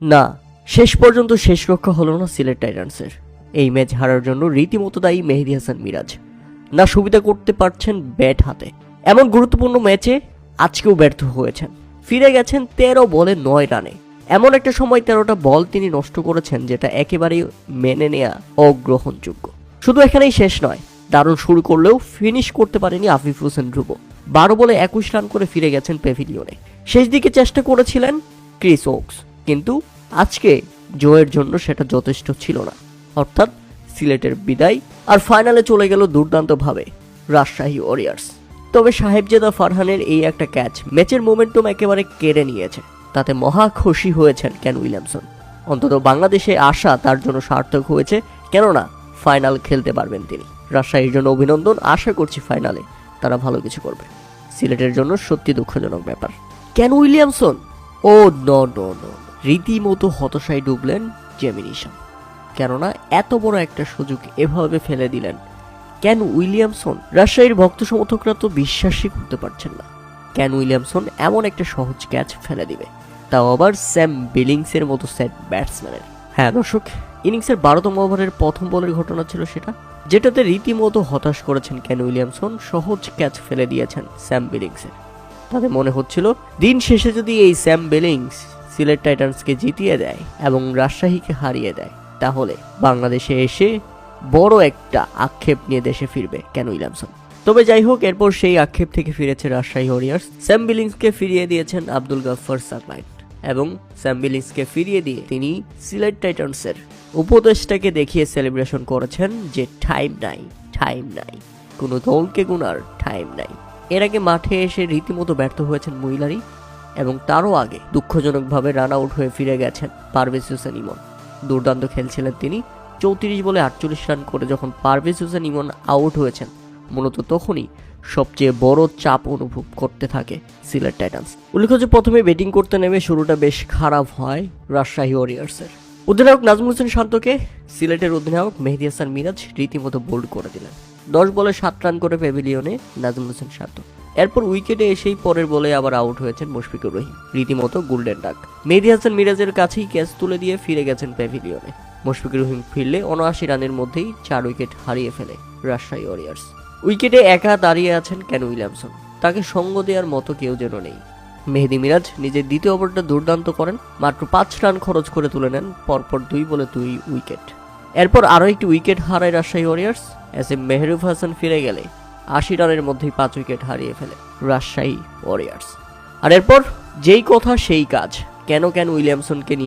না, শেষ পর্যন্ত শেষ রক্ষা হলো না সিলেট টাইটান্সের। এই ম্যাচ হারার জন্য রীতিমতো দায়ী মেহেদী হাসান মিরাজ। না সুবিধা করতে পারছেন ব্যাট হাতে, এমন গুরুত্বপূর্ণ ম্যাচে আজকেও ব্যর্থ হয়েছেন। ফিরে গেছেন 13 বলে 9 রানে। এমন একটা সময় 13টা বল তিনি নষ্ট করেছেন যেটা একেবারেই মেনে নেওয়া অগ্রহণযোগ্য। শুধু এখানেই শেষ নয়, দারুণ শুরু করলেও ফিনিশ করতে পারেনি আফিফ হোসেন ধ্রুব। 12 বলে 21 রান করে ফিরে গেছেন প্যাভিলিয়নে। শেষ দিকে চেষ্টা করেছিলেন ক্রিস ওকস, কিন্তু আজকে জয়ের জন্য সেটা যথেষ্ট ছিল না। অর্থাৎ সিলেটের বিদায়, আর ফাইনালে চলে গেল দুর্দান্তভাবে রাজশাহী ওয়ারিয়র্স। তবে সাহেবজাদা ফারহানের এই একটা ক্যাচ ম্যাচের মোমেন্টাম একেবারে কেড়ে নিয়েছে। তাতে মহা খুশি হয়েছেন কেন উইলিয়ামসন। অন্তত বাংলাদেশে আসা তার জন্য সার্থক হয়েছে, কেননা ফাইনাল খেলতে পারবেন তিনি। রাজশাহীর জন্য অভিনন্দন, আশা করছি ফাইনালে তারা ভালো কিছু করবে। সিলেটের জন্য সত্যি দুঃখজনক ব্যাপার। কেন উইলিয়ামসন ও নো নো নো, রীতিমতো হতাশায় ডুবলেন জেমিনিশন। কেননা এত বড় একটা সুযোগ এভাবে ফেলে দিলেন কেন উইলিয়ামসন। রাজশাহীর ভক্ত সমর্থকরা তো বিশ্বাসই করতে পারছেন না কেন উইলিয়ামসন এমন একটা সহজ ক্যাচ ফেলে দিবে, তাও আবার স্যাম বিলিংসের মতো সেট ব্যাটসম্যানের। হ্যাঁ দর্শক, ইনিংসের 12তম ওভারের প্রথম বলের ঘটনা ছিল সেটা, যেটাতে রীতিমতো হতাশ করেছেন কেন উইলিয়ামসন। সহজ ক্যাচ ফেলে দিয়েছেন স্যাম বিলিংসের। তাদের মনে হচ্ছিল দিন শেষে যদি এই স্যাম বিলিংস সিলেট টাইটান্সকে জিতিয়ে দেয় এবং রাজশাহীকে হারিয়ে দেয়, তাহলে বাংলাদেশে এসে বড় একটা আক্ষেপ নিয়ে দেশে ফিরবে কেন উইলিয়ামসন। তবে যাই হোক, এরপর সেই আক্ষেপ থেকে ফিরেছে রাজশাহী ওয়ারিয়র্স। স্যাম বিলিংসকে ফিরিয়ে দিয়েছেন আব্দুল গাফফার সাকলাইট, এবং স্যাম বিলিংসকে ফিরিয়ে দিয়ে তিনি সিলেট টাইটান্সের উপদেষ্টাকে দেখিয়ে সেলিব্রেশন করেছেন যে টাইম নাই, কোনো দলকে গুনার টাইম নাই। এর আগে মাঠে এসে রীতিমতো ব্যর্থ হয়েছেন মুইলারি, এবং তারও আগে দুঃখজনকভাবে রান আউট হয়ে ফিরে গেছেন পারভেজ হোসেন ইমন। দুর্দান্ত খেলছিলেন তিনি। 34 বলে 48 রান করে যখন পারভেজ হোসেন ইমন আউট হয়েছেন, মূলত তখনই সবচেয়ে বড় চাপ অনুভব করতে থাকে সিলেট টাইটান্স। উল্লেখ্য যে প্রথমে ব্যাটিং করতে নেমে শুরুটা বেশ খারাপ হয় রাজশাহী ওয়ারিয়র্সের। অধিনায়ক নাজমুল হোসেন শান্তকে সিলেটের অধিনায়ক মেহেদী হাসান মিরাজ রীতিমতো বোল্ড করে দিলেন। 10 বলে 7 রান করে প্যাভিলিয়নে নাজমুল হোসেন শান্ত। এরপর উইকেটে এসেই পরের বলে আবার আউট হয়েছেন মুশফিকুর রহিম, রীতিমতো গোল্ডেন ডাক। মেহেদী হাসান মিরাজের কাছেই ক্যাচ তুলে দিয়ে ফিরে গেছেন প্যাভিলিয়নে। মুশফিকুর রহিম ফিরলে 79 রানের মধ্যেই 4 উইকেট হারিয়ে ফেলে রাজশাহী ওয়ারিয়র্স। উইকেটে একা দাঁড়িয়ে আছেন কেন উইলিয়ামসন, তাকে সঙ্গ দেওয়ার মতো কেউ যেন নেই। মেহেদী মিরাজ নিজের দ্বিতীয় ওভারটা দুর্দান্ত করেন, মাত্র 5 রান খরচ করে তুলে নেন পরপর 2 বলে 2 উইকেট। এরপর আরও একটি উইকেট হারায় Rajshahi warriors. S M Mehruf Hasan ফিরে গেলে 80 রানের মধ্যেই 5 উইকেট হারিয়ে ফেলে রাজশাহী ওয়ারিয়র্স। আর এরপর যেই কথা সেই কাজ, কেন উইলিয়ামসনকে